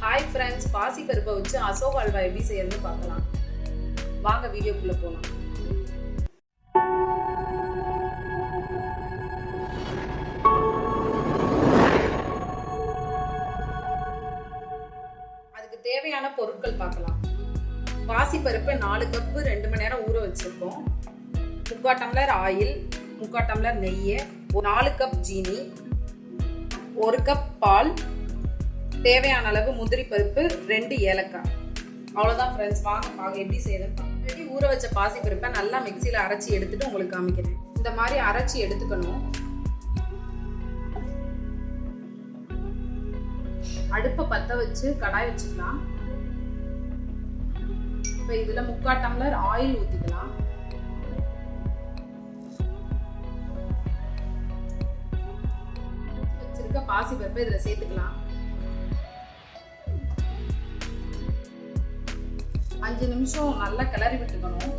Hi friends, pasi paruppu வச்சு Ashoka halwa எப்படி செய்யறதுன்னு பார்க்கலாம். வாங்க வீடியோக்குள்ள போலாம். அதுக்கு தேவையான பொருட்கள் பார்க்கலாம். பாசி பருப்பு 4 கப் 2 மணி நேரம் ஊற வச்சிருக்கோம். 3/4 டம்ளர் ஆயில், 3/4 டம்ளர் நெய், 4 கப் ஜீனி, 1 கப் பால், தேவையான அளவு முந்திரி பருப்பு, 2 ஏலக்காய். அவ்வளோதான் ஃப்ரெண்ட்ஸ். வாங்க எப்படி செய்யறதுன்னு ஆல்ரெடி ஊற வச்ச பாசி பருப்பை நல்லா மிக்சியில் அரைச்சி எடுத்துட்டு உங்களுக்கு காமிக்கிறேன். இந்த மாதிரி அரைச்சி எடுத்துக்கணும். அடுப்பை பற்ற வச்சு கடாய் வச்சுக்கலாம். இப்போ இதில் 3/4 டம்ளர் ஆயில் ஊற்றிக்கலாம். வச்சிருக்க பாசி பருப்பை இதில் சேர்த்துக்கலாம். 5 நிமிஷம் நல்லா கிளறி விட்டுக்கணும்.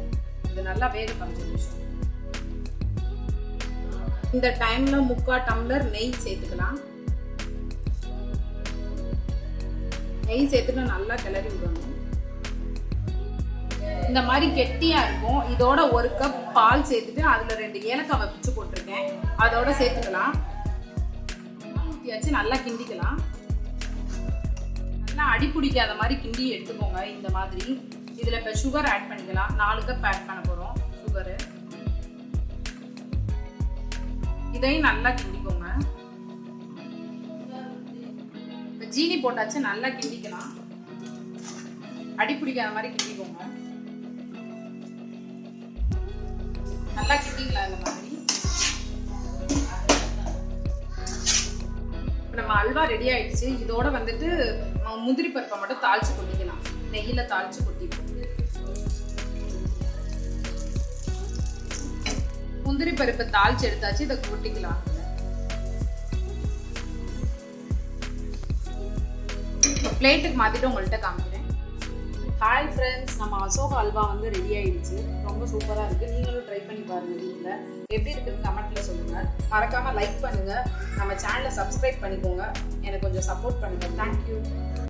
இது நல்லா வேகும் 5 நிமிஷம். இந்த டைம்ல 3/4 டம்ளர் நெய் சேர்த்துக்கலாம். நெய் சேர்த்துட்டு நல்லா கிளறி விடணும். இந்த மாதிரி கெட்டியா இருக்கும். இதோட 1 கப் பால் சேர்த்துட்டு அதுல 2 ஏலக்காய் பிச்சு போட்டிருக்கேன், அதோட சேர்த்துக்கலாம். ஊற்றியாச்சு, நல்லா கிண்டிக்கலாம். நல்லா அடி பிடிக்காத மாதிரி கிண்டி எடுத்துக்கோங்க. இந்த மாதிரி இதில் இப்போ சுகர் ஆட் பண்ணிக்கலாம். 4 கப் ஆட் பண்ண போகிறோம் சுகரு. இதையும் நல்லா கிண்டிக்கோங்க. இப்போ ஜீனி போட்டாச்சு, நல்லா கிண்டிக்கலாம். அடி பிடிக்காத மாதிரி கிண்டிக்கோங்க. நல்லா கிண்டிக்கலாம். இந்த மாதிரி நம்ம அல்வா ரெடி ஆயிடுச்சு. இதோட வந்துட்டு முந்திரி பருப்பை மட்டும் தாளிச்சு கொட்டிக்கலாம். நெய்யில தாளிச்சு கொட்டிப்போம். முந்திரி பருப்பை தாளிச்சு எடுத்தாச்சு, இதை கொட்டிக்கலாம். பிளேட்டுக்கு மாத்திட்டு உங்கள்கிட்ட காமிக்கிறேன். ஹாய் ஃப்ரெண்ட்ஸ், நம்ம அசோகா அல்வா வந்து ரெடி ஆயிடுச்சு. ரொம்ப சூப்பராக இருக்குது. நீங்களும் ட்ரை பண்ணி பாருங்க வீட்டில். எப்படி இருக்குன்னு கமெண்ட்ல சொல்லுங்கள். மறக்காமல் லைக் பண்ணுங்கள். நம்ம சேனலை சப்ஸ்கிரைப் பண்ணிக்கோங்க. எனக்கு கொஞ்சம் சப்போர்ட் பண்ணுங்கள். தேங்க்யூ.